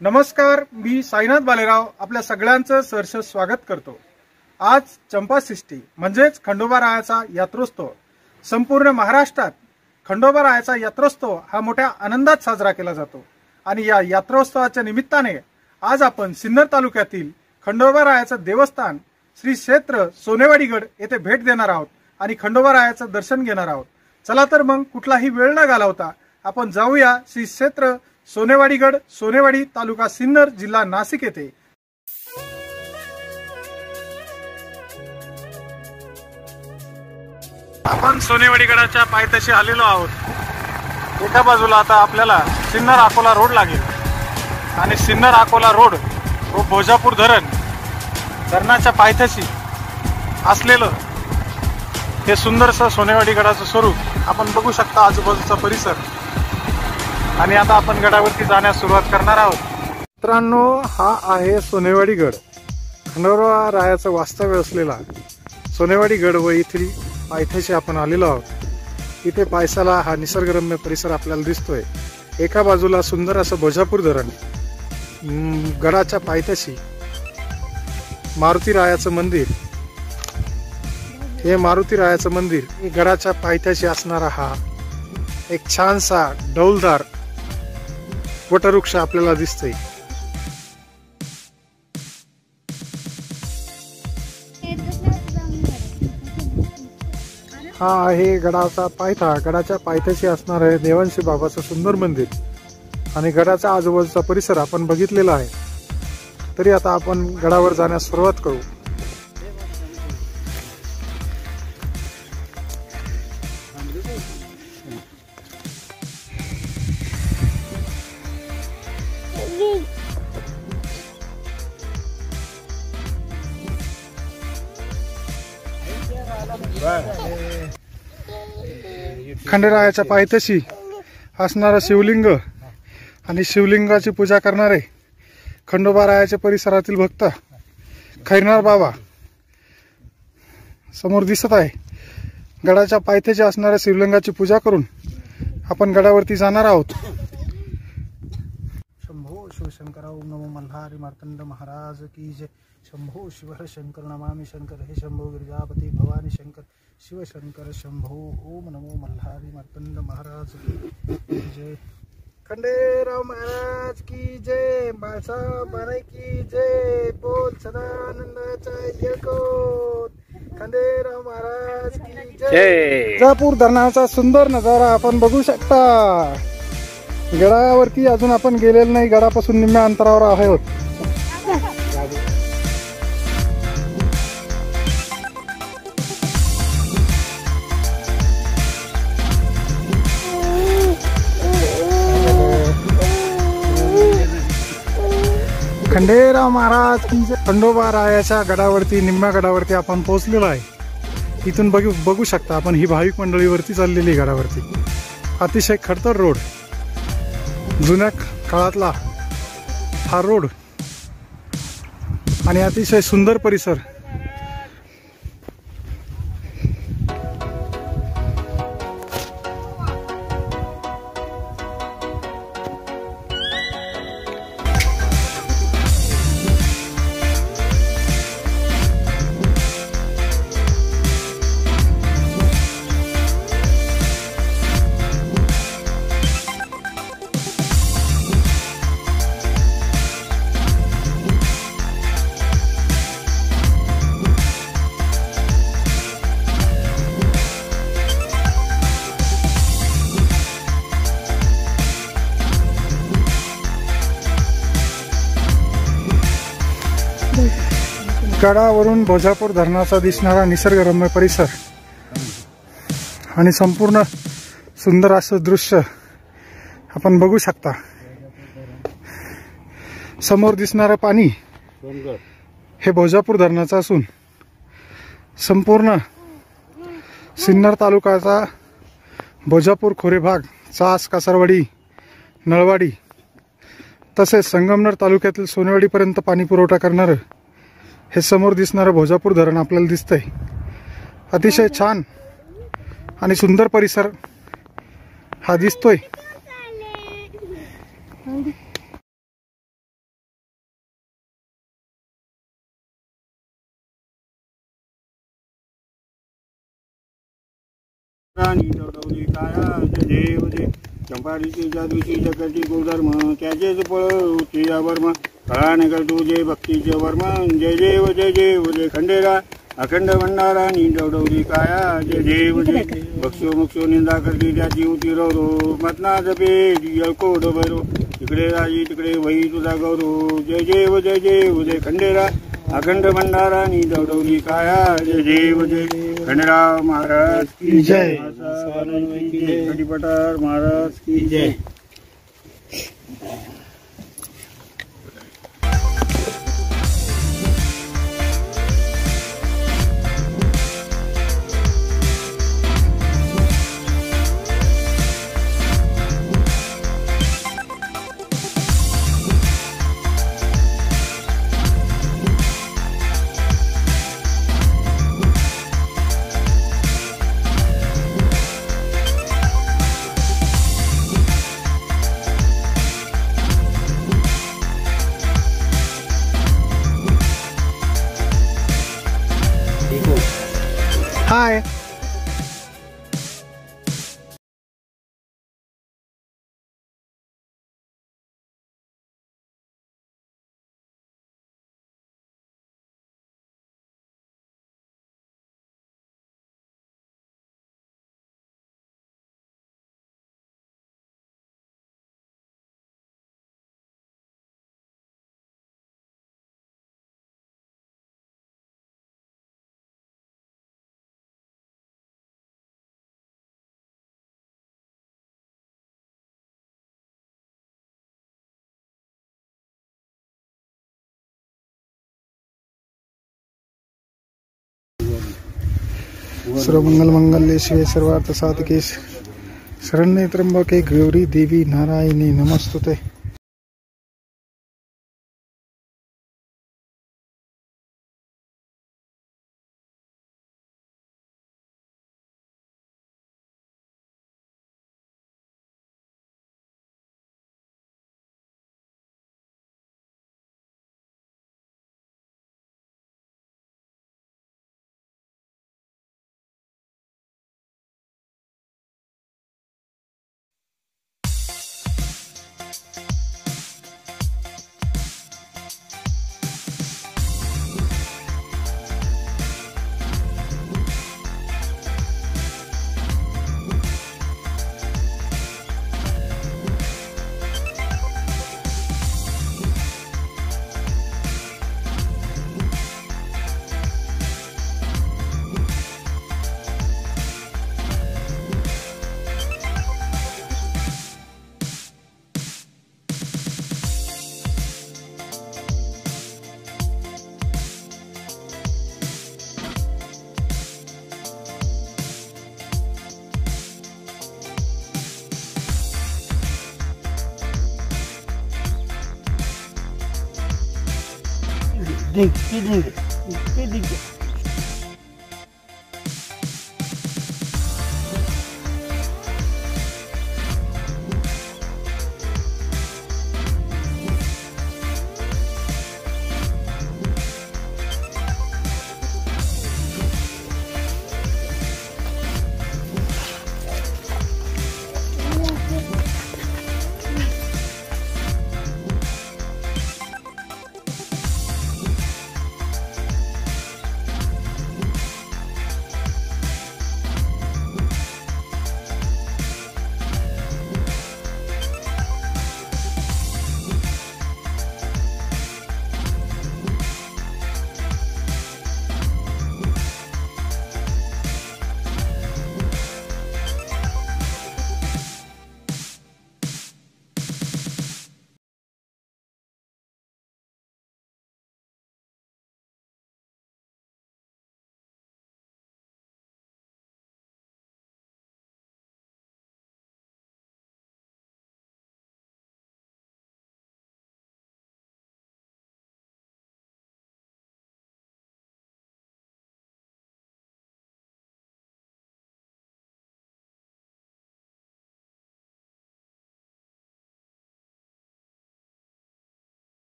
नमस्कार, मी साईनाथ बालेराव आपल्या सगळ्यांचं सहर्ष स्वागत करतो। आज चंपाषष्ठी म्हणजेच खंडोबारायाचा यात्रोत्सव संपूर्ण महाराष्ट्रात खंडोबारायाचा यात्रोत्सव हा मोठ्या आनंदात साजरा केला जातो आणि या यात्रोत्सवाच्या निमित्ताने आज आपण सिन्नर तालुक्यातील खंडोबारायाचं देवस्थान श्री क्षेत्र सोनेवाडीगड येथे भेट देणार आहोत आणि खंडोबारायाचं दर्शन घेणार आहोत। चला तर मग कुठलाही वेळ न घालवता आपण जाऊया श्री क्षेत्र सोनेवाडीगड, सोनेवाडी तालुका सिन्नर, जिल्हा नाशिक येथे। आपण सोनेवाडीगडाच्या पायथ्याशी आलेलो आहोत। एका बाजूला आता आपल्याला सिन्नर अकोला रोड लागेल आणि सिन्नर अकोला रोड व भोजापूर धरणाच्या पायथ्याशी असलेलं हे सुंदरसं सोनेवाडीगडाचं स्वरूप आपण बघू शकता, आजूबाजूचा परिसर। आणि आता आपण गडावरती जाण्यास सुरुवात करणार आहोत। मित्रांनो, हा आहे सोनेवाडीगड, खंडोबारायाचं वास्तव्य असलेला सोनेवाडीगड व येथील पायथ्याशी आपण आलेलो आहोत। इथे पायसाला हा निसर्गरम्य परिसर आपल्याला दिसतोय। एका बाजूला सुंदर असं भोजापूर धरण, गडाच्या पायथ्याशी मारुतीरायाचं मंदिर, हे मारुतीरायाचं मंदिर गडाच्या पायथ्याशी असणारा हा एक छानसा डौलदार वटवृक्ष आपल्याला दिसतोय। हा आहे गडाचा पायथा। गडाच्या पायथ्याशी असणार आहे देवांशी बाबाचं सुंदर मंदिर आणि गडाच्या आजूबाजूचा परिसर आपण बघितलेला आहे। तरी आता आपण गडावर जाण्यास सुरुवात करू। खंडोबारायाच्या पायथ्याशी असणारा शिवलिंग आणि शिवलिंगाची पूजा करणारे खंडोबारायाच्या परिसरातील भक्त खैरनार बाबा समोर दिसत आहे। गडाच्या पायथ्याशी असणाऱ्या शिवलिंगाची पूजा करून आपण गडावरती जाणार आहोत। शंभो शिवशंकर, ओम नमो मल्हारी मार्तंड महाराज की जय। शंभो शिवहर शंकर, नमामि शंकर, हे शंभो गिरिजापति भवानी शंकर, शिव शंकर शंभो, ओम नमो मल्हारी मार्तंड महाराज की जय। खंडेराव महाराज की जय, बाळसा बानाई की जय, बोल सदानंदाचा जयकोट, खंडेराव महाराज की जय। भोजापूर धरणाचा सुंदर नजारा आपण बघू शकता। गडावरती अजून आपण गेलेलो नाही, गडापासून निम्म्या अंतरावर आहोत। खंडेराव महाराज की जय। खंडोबारायाच्या गडावरती, निम्म्या गडावरती आपण पोहोचलेलो आहे। इथून बघू शकता आपण ही भाविक मंडळी वरती चाललेली गडावरती। अतिशय खडतर रोड, जुन्या काळातला हा रोड आणि अतिशय सुंदर परिसर। गडावरून भोजापूर धरणाचा दिसणारा निसर्गरम्य परिसर आणि संपूर्ण सुंदर असं दृश्य आपण बघू शकता। समोर दिसणारं पाणी हे भोजापूर धरणाचं असून संपूर्ण सिन्नर तालुक्याचा भोजापूर खोरे भाग, चास, कासारवाडी, नळवाडी तसेच संगमनेर तालुक्यातील सोनेवाडीपर्यंत पाणी पुरवठा करणारं हे समोर दिसणारं भोजापूर धरण आपल्याला दिसतंय। अतिशय छान आणि सुंदर परिसर हा दिसतोय। राणी दौडवली काया जय देव जय चंपारीची जादूची जगती गुरुधर्म त्याचेच पळ तुझ्या वर्म कळाने कर तुझे भक्तीचे वर्म जय देव जय खंडेरा अखंड भंडारा नी दौडवली काया जय देव जय बक्षो मोक्षो निंदा करती त्याची उती रो मतना जपे कोड भैरो तिकडे राजी तिकडे वही तुझा गौरव जय जय खंडेरा अखंड भंडारा नी दौडवली काया जय देव जय खंडेराव महाराज की जय पठार महाराज की जय। हाय सर्वमंगल मंगल्ये शिवे सर्वार्थ साधके शरण्ये त्र्यंबके गौरी देवी नारायणी नमस्तुते।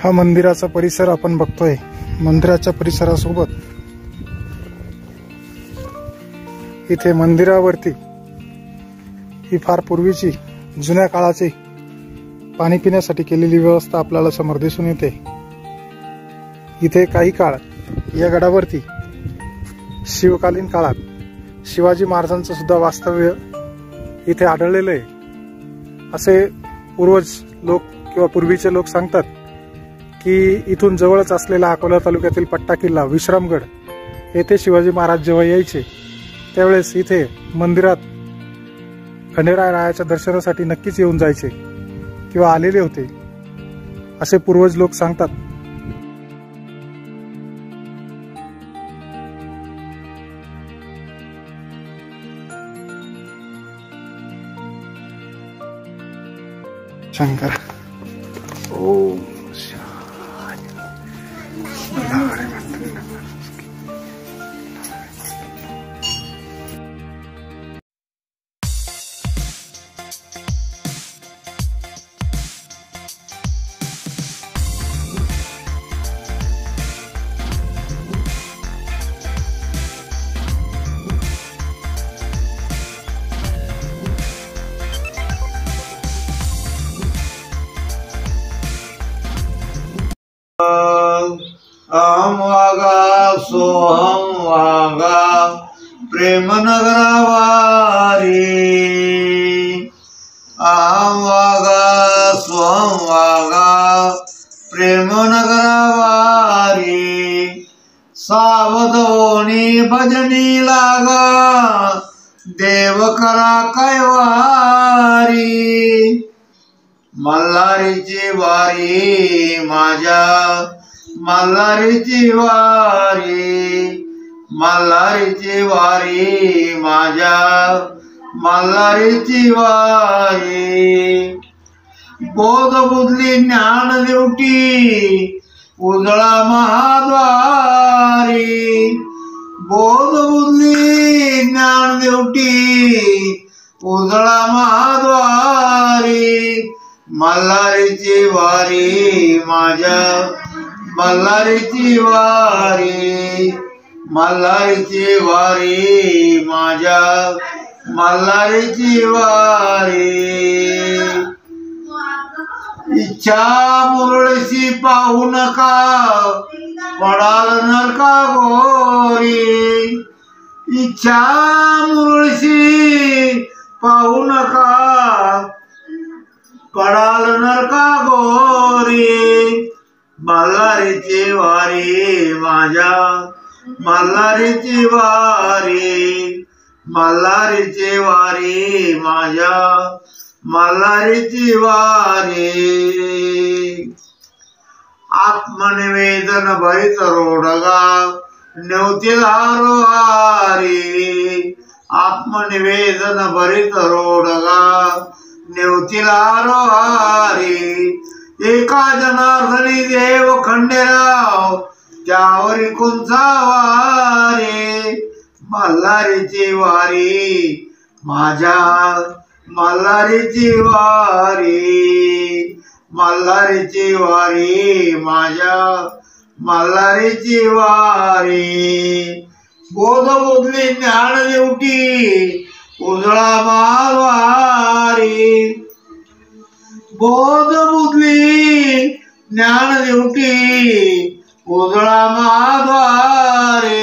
हा मंदिराचा परिसर आपण बघतोय. मंदिराच्या परिसरासोबत इथे मंदिरावरती ही फार पूर्वीची जुन्या काळाची पाणी पिण्यासाठी केलेली व्यवस्था आपल्याला समोर दिसून येते. इथे काही काळ या गडावरती शिवकालीन काळात शिवाजी महाराजांचं सुद्धा वास्तव्य इथे आढळलेलं आहे असे पूर्वज लोक किंवा पूर्वीचे लोक सांगतात की इथून जवळच असलेला अकोला तालुक्यातील पट्टा किल्ला विश्रामगड येथे शिवाजी महाराज जेव्हा यायचे त्यावेळेस इथे मंदिरात खंडेरायाच्या दर्शनासाठी नक्कीच येऊन जायचे किंवा आलेले होते असे पूर्वज लोक सांगतात. शंकर ओम अहम वागा सोहम वागा प्रेम नगरावारी. अहम वागा सोहम वागा प्रेम नगरावारी. सावधोनी भजनी लागा देव करा कैवारी. मल्हारीची वारी माझ्या मल्हारीची वारी. मल्हारीची वारी माझ्या मल्हारीची वारी. बोध बुधली ज्ञान देवटी उजळा महाद्वारी. बोध बुधली ज्ञान देवटी उजळा महाद्वारी. मल्हारीची वारी माझ्या मल्हारीची वारी. मल्हारीची वारी माझ्या मल्हारीची वारी. इच्छा मुरळीशी पाहू नका पडाल नरका गोरी. इच्छा मुरळीशी पाहू नका पडाल नरका गोरी. मल्हारीची वारी माझ्या मल्हारीची वारी. मल्हारीची वारी माझ्या मल्हारीची वारी. आत्मनिवेदन भरित रोडगा नेवतील हारोहारी. आत्मनिवेदन भरित रोडगा नेवतील हारोहारी. एका जनार्दनी देव खंडेराव त्यावरी कोणचा वारी. मल्हारीची वारी माझ्या मल्हारीची वारी. मल्हारीची वारी माझ्या मल्हारीची वारी. बोध बोधली ज्ञान देवटी उजळा महाद्वारी. बोध बुधली ज्ञान देवटी उजळा महाद्वारी.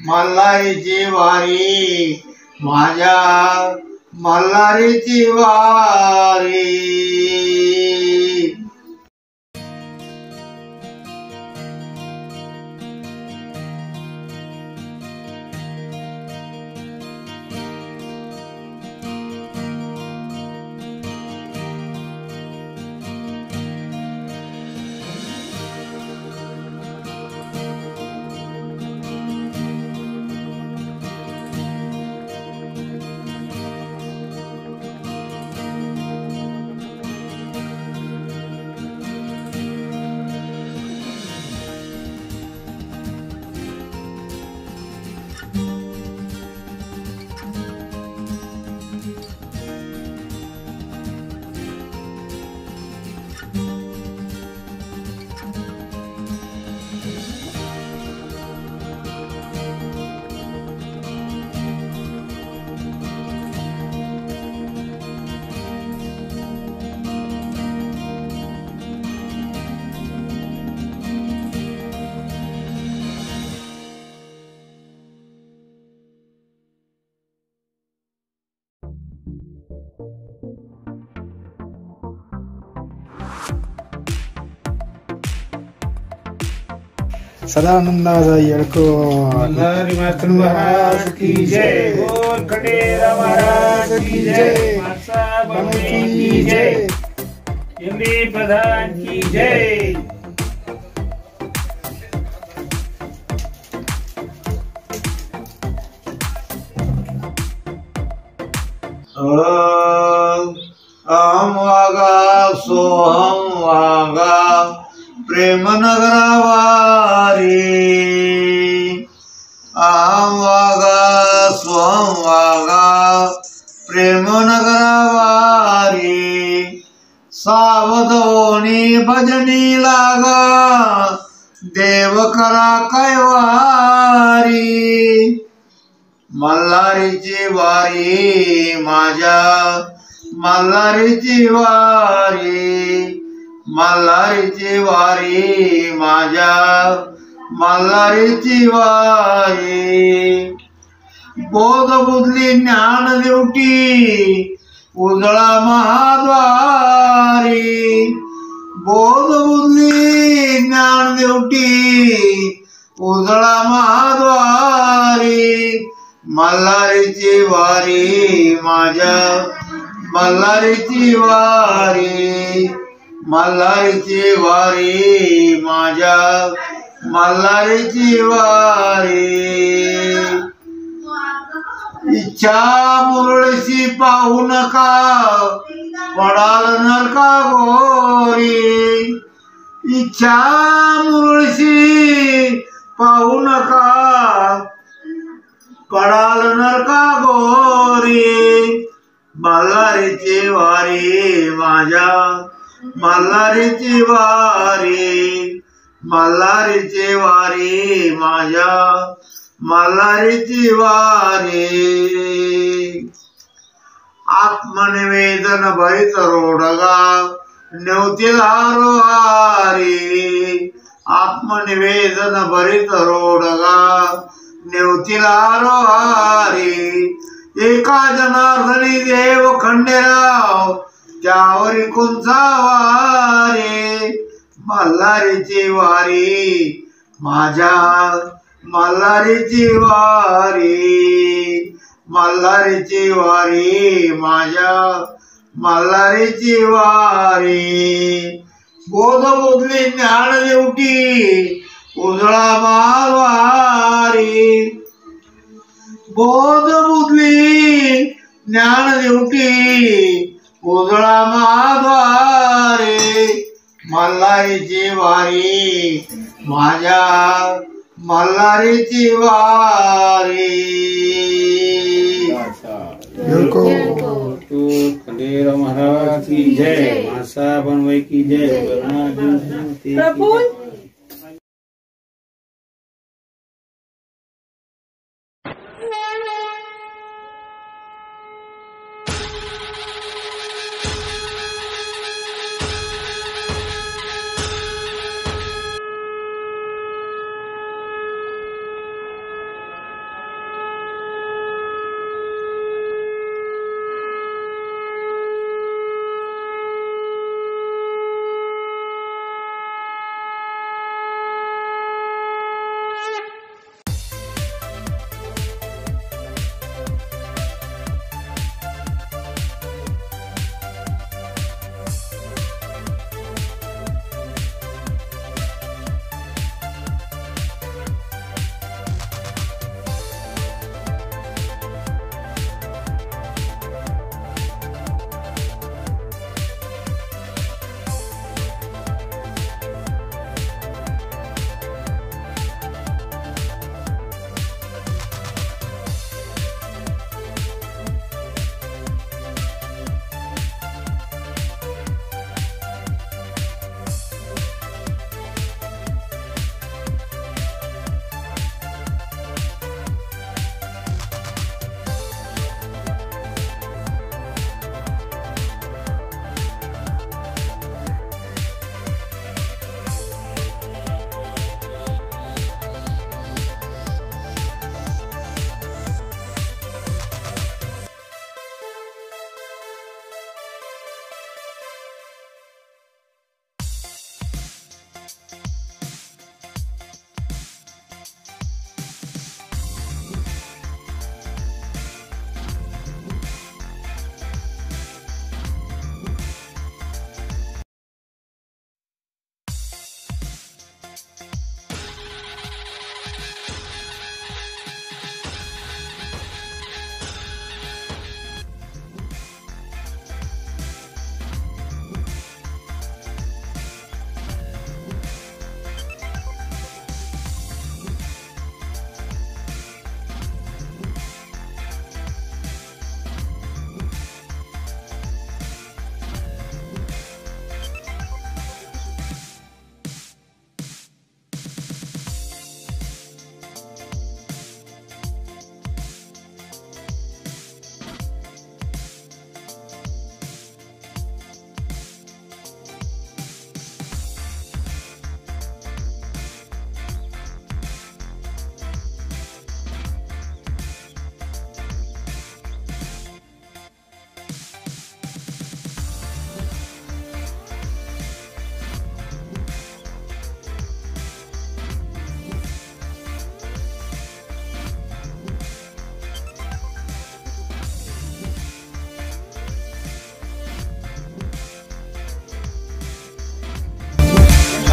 मल्हारीची वारी माझ्या मल्हारीची वारी. सदानंदाचा येळकोट मल्हारी मात्र महाराज की जय, बोल खंडेराव महाराज की जय, मासा बनवे की जय, एमडी प्रधान की जय. अहम वागा सोहम वागा प्रेम नगरावारी. अहम वागा सोहम वागा प्रेम नगरावारी. सावधोनी भजनी लागा देव करा कैवारी. मल्हारीची वारी माझ्या मल्हारीची वारी. मल्हारीची वारी माझ्या मल्हारीची वारी. बोध बुधली ज्ञान देवटी उजळा महाद्वारी. बोध बुधली ज्ञान देवटी उजळा महाद्वारी. मल्हारीची वारी माझ्या मल्हारीची वारी. मल्हारीची वारी माझ्या मल्हारीची वारी. इच्छा मुरळीशी पाहू नका पडाल नरका गोरी. इच्छा मुरळीशी पाहू नका पडाल नरका गोरी. मल्हारीची वारी माझ्या मल्हारीची वारी. मल्हारीची वारी माझ्या मल्हारीची वारी. आत्मनिवेदन भरित रोडगा नेवतील हारोहारी. आत्मनिवेदन भरित रोडगा नेवतील हारोहारी. एका जनार्दनी देव खंडेराव त्यावरी कोणचा वारी. मल्हारीची वारी माझ्या मल्हारीची वारी. मल्हारीची वारी माझ्या मल्हारीची वारी. बोध बोधली ज्ञान देवटी उजळा मालवारी. बोध बुधली ज्ञान देवटी उजळा महाद्वारी. मल्हारीची वारी माझ्या मल्हारीची वारी. खंडेराव महाराज की जय, मासा बनवे की जय. प्रफुल्ल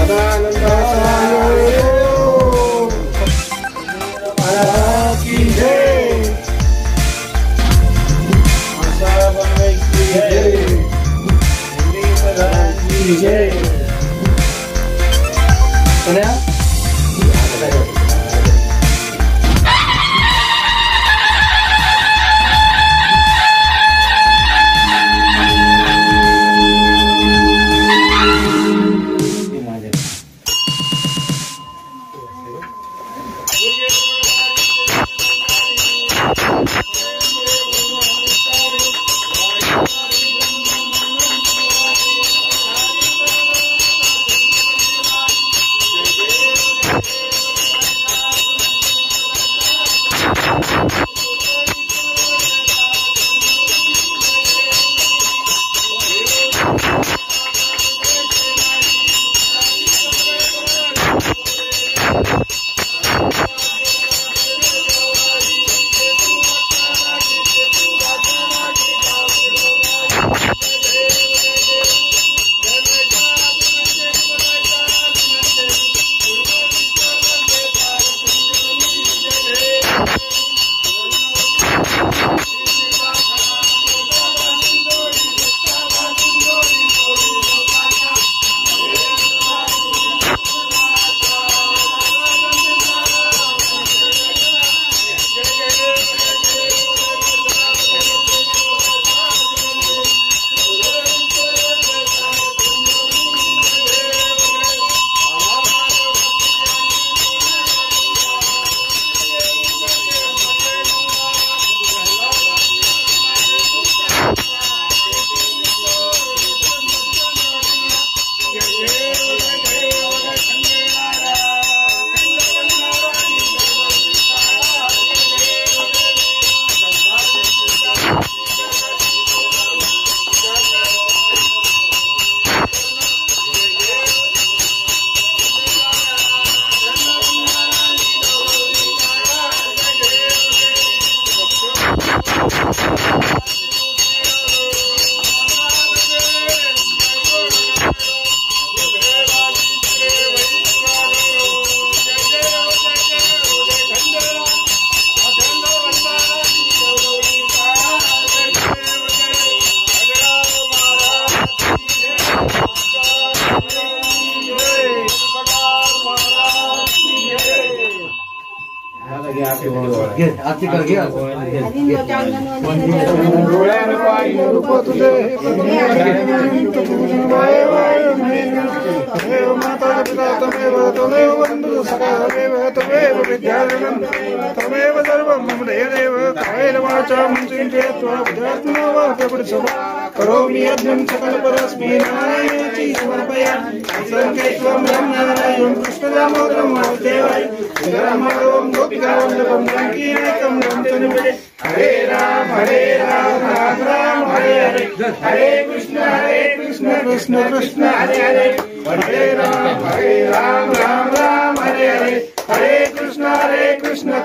सदानंदाचा महाराज की जय. मासा बनवाई की जय. हिंदी प्रधान की जय. डोळ्यानं पाहिलं रूप तुझे तमेव माता पिता तमेव तमेव बंधु सखा तमेव तमेव विद्याधरं तमेव सर्वं मम देव कायेन वाचा मनसेन्द्रियत्वा बुद्ध्यात्मना वा प्रकृतिसवा करोमि यज्ञं सकलपरस्मै नारायणाय समर्पयामि संकेत्वं ब्रह्मनारायणं कृष्णदामोदरं वासुदेवाय श्रीरामं गोपिकावल्लभं जानकीनायकं रामचन्द्रं हरे राम राम राम हरे हरे हरे कृष्ण कृष्ण कृष्ण हरे हरे हरे राम राम राम हरे हरे हरे कृष्ण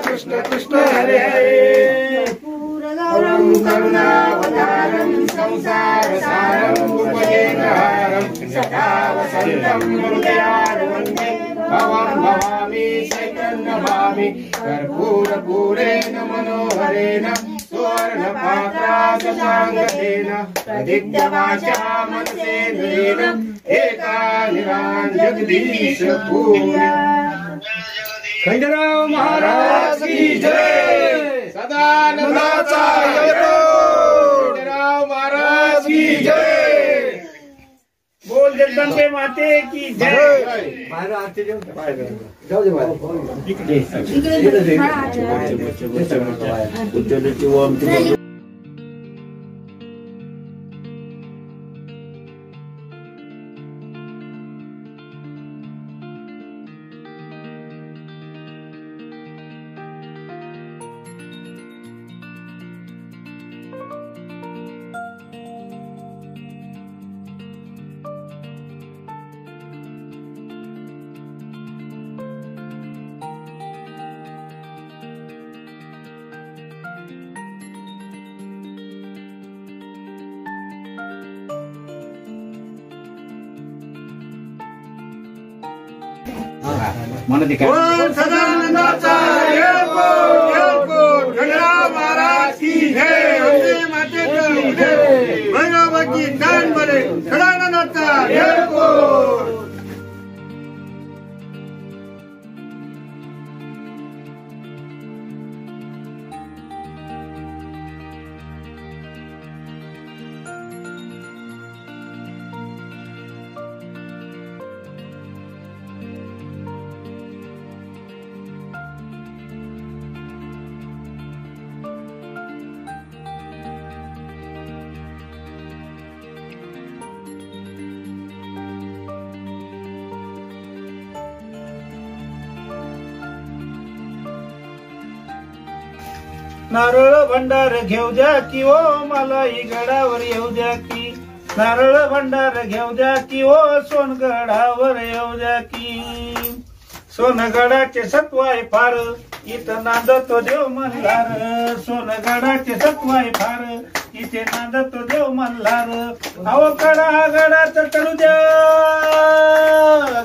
कृष्ण कृष्ण हरे हरे पूरगौरं करुणावतारं संसारसारं भुजगेन्द्रहारं सदा वसन्तं हृदयारविन्दे भवं भवामि शैतं नमामि कर्पूरपूरेण मनोहरेण सुवर्णपात्राशशाङ्गतेन प्रदीप्तवाचा मनसेन्द्रियेण एकानिरां जगदीश पूर्या. खंडेराव महाराज की जय. सदानंदाचा खंडेराव महाराज की जय. बोल जगदंबे माते की जय. म्हणून ते बोल सदानंदाचा येळकोट खंडेराव महाराज की जय. वंदे मातरम जय. भैरवाची दान बरे सदानंदाचा येळकोट. नारळ भंडार घेऊ द्या की ओ मलाही गडावर येऊ द्या की. नारळ भंडार घेऊ द्या की ओ सोनगडावर येऊ द्या की. सोनगडाचे सत्व आहे फार इथं नांदतो देव मल्हार. सोनगडाचे सत्व आहे फार इथे नांदतो देव मल्हार. अहो कडा गडात चढू द्या.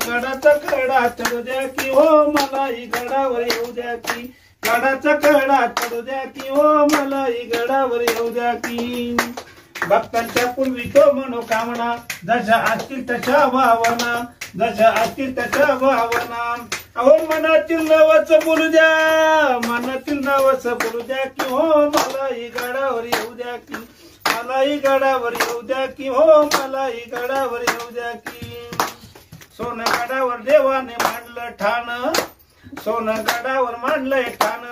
गडाचा कडा चढू द्या की ओ मलाही गडावर येऊ द्या की. गडाचा कडा चढू द्या की ओ मलाही गडावर येऊ द्या की. भक्तांच्या पूर्वी तो मनोकामना जशा असतील तशा भावना. जशा असतील तशा भावना. अहो मनातील नवच बोलू द्या. मनातील नवच बोलू द्या की हो मलाही गडावर येऊ द्या की. मलाही गडावर येऊ द्या की हो मलाही गडावर येऊ द्या की. सोनगडावर देवाने मांडलं ठाण. सोनगडावर मांडलंय ठाण.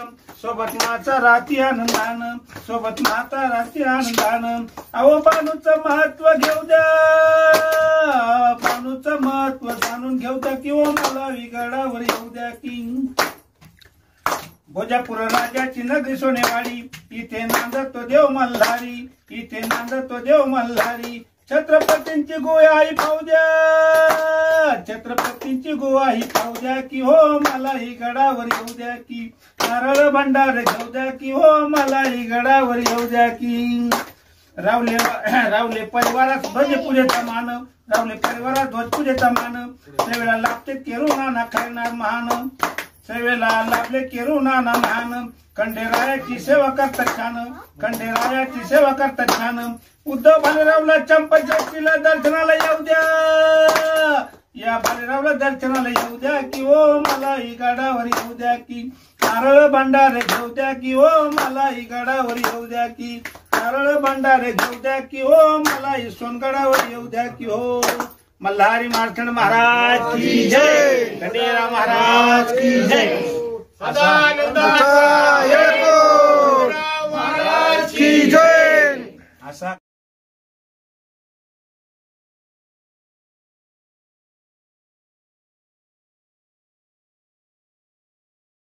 सोबत माचा राती आनंदान. सोबत माता राती आनंदान. अहो बाणूचं महत्व घेऊ द्या. बाणूचं महत्व जाणून घेऊ द्या की ओ मलाही गडावर येऊ द्या की. भोजापूर राजाची नगरी सोनेवाडी इथे नांदतो देव मल्हारी. इथे नांदतो देव मल्हारी. छत्रपतींची गोयाही पाहू द्या. छत्रपतींची गोयाही पाहू द्या की हो मलाही गडावर येऊ द्या की. नारळ भंडार घेऊ द्या की हो मलाही गडावर येऊ द्या की. रावले परिवारात ध्वज पूजेचा मान. रावले परिवारात ध्वज पूजेचा मान. सेवेला लाभते केरू नाना करणार महान. सेवेला लाभले केरू नाना महान. खंडेरायाची सेवा करता छान. खंडेरायाची सेवा करता छान. उद्धव भालेरावला चंपाषष्ठीला दर्शनाला येऊ द्या. या भालेरावला दर्शनाला येऊ द्या की ओ मलाही गडावर येऊ द्या की. नारळ भंडारे घेऊ द्या की ओ मलाही गडावर येऊ द्या की. नारळ भंडारे घेऊ द्या की ओ मलाही सोनगडावर येऊ द्या की हो. मल्हारी मार्तंड महाराज की जय. खंडेराव महाराज की जय.